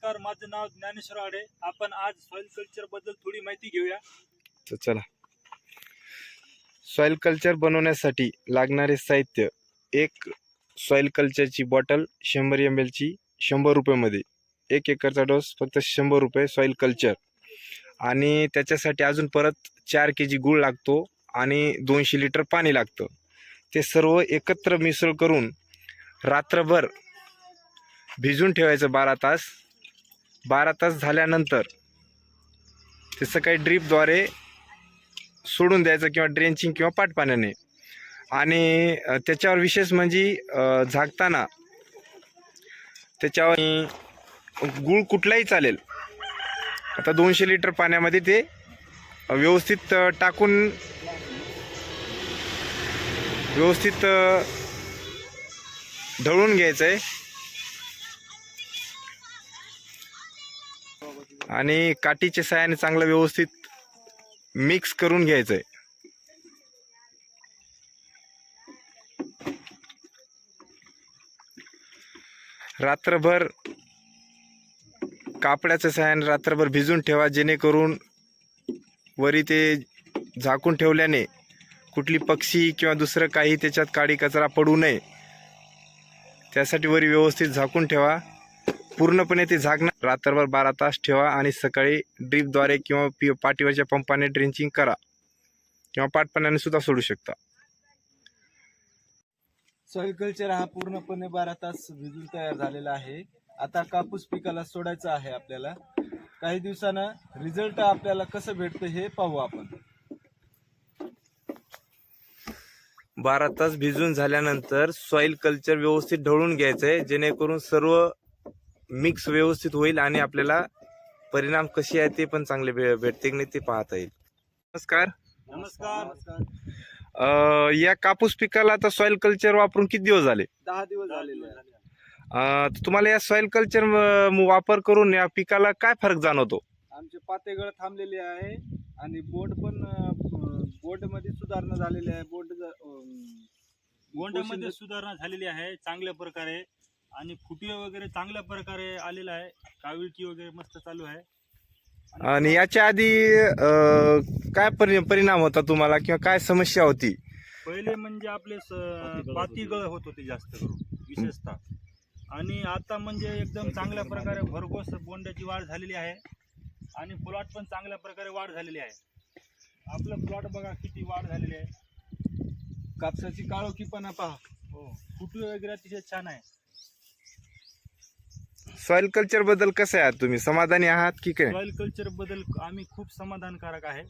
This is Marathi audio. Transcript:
नमस्कार, माझं नाव ज्ञानेश्वर आडे. आपण आज सॉइल कल्चर बद्दल थोडी माहिती घेऊया. तर चला, सॉइल कल्चर बनवण्यासाठी लागणारे साहित्य: एक सॉइल कल्चरची बॉटल 100 ml ची 100 रुपयामध्ये. 1 एकरचा डोस फक्त 100 रुपये सॉइल कल्चर. आणि त्याच्यासाठी अजून परत 4 kg गूळ लागतो आणि 200 लिटर पाणी लागतं. ते सर्व एकत्र मिसळ करून रात्रभर भिजून ठेवायचं 12 तास. 12 तास झाल्यानंतर ते सकाळी ड्रीपद्वारे सोडून द्यायचं किंवा ड्रेंचिंग किंवा पाटपाण्याने. आणि त्याच्यावर विशेष म्हणजे झाकताना त्याच्यावर गूळ कुठलाही चालेल. आता 200 लिटर पाण्यामध्ये ते व्यवस्थित टाकून व्यवस्थित ढवळून घ्यायचं आहे आणि काठीच्या साहाय्याने चांगलं व्यवस्थित मिक्स करून घ्यायचं आहे. रात्रभर कापडाच्या साहाय्याने रात्रभर भिजून ठेवा, जेणेकरून वरी ते झाकून ठेवल्याने कुठली पक्षी किंवा दुसरं काही त्याच्यात काडी कचरा पडू नये. त्यासाठी वरी व्यवस्थित झाकून ठेवा. पूर्णपणे ते झाकणं रात्रभर 12 तास ठेवा आणि सकाळी ड्रीपद्वारे किंवा पाठीवरच्या पंपाने ड्रेंचिंग करा किंवा पाटपाण्याने सुद्धा सोडू शकता. सॉइल कल्चर हा पूर्णपणे 12 तास भिजून तयार झालेला आहे. आता कापूस पिकाला सोडायचं आहे आपल्याला. काही दिवसानं रिझल्ट आपल्याला कसं भेटतं हे पाहू आपण. 12 तास भिजून झाल्यानंतर सॉइल कल्चर व्यवस्थित ढवळून घ्यायचं आहे, जेणेकरून सर्व मिक्स व्यवस्थित होईल आणि आपल्याला परिणाम कसे आहे ते पण चांगले भेटते की नाही ते पाहता येईल. नमस्कार. नमस्कार. या कापूस पिकाला आता सॉइल कल्चर वापरून किती दिवस झाले? 10 दिवस झालेले आहे. तुम्हाला या सॉइल कल्चर वापर करून या पिकाला काय फरक जाणवतो? आमचे पातेगळ थांबलेले आहे आणि बोंडमध्ये सुधारणा झालेली आहे. बोंडामध्ये सुधारणा झालेली आहे चांगल्या प्रकारे आणि फुटवे वगैरे चांगल्या प्रकारे आलेला आहे. काविळकी वगैरे मस्त चालू आहे. आणि याच्या आधी काय परिणाम होता तुम्हाला किंवा काय समस्या होती? पहिले म्हणजे आपले पातीगळ होत होते जास्त करून विशेषतः. आणि आता म्हणजे एकदम चांगल्या प्रकारे भरघोस बोंडाची वाढ झालेली आहे आणि प्लॉट पण चांगल्या प्रकारे वाढ झालेली आहे. आपलं प्लॉट बघा किती वाढ झालेली आहे. कापसाची काळोखीपणा पहा. हो, फुटवे वगैरे अतिशय छान आहे. सॉइल कल्चर बद्दल कसं आहे, तुम्ही समाधानी आहात की काय? सॉइल कल्चर बद्दल आम्ही खूप समाधानकारक आहे.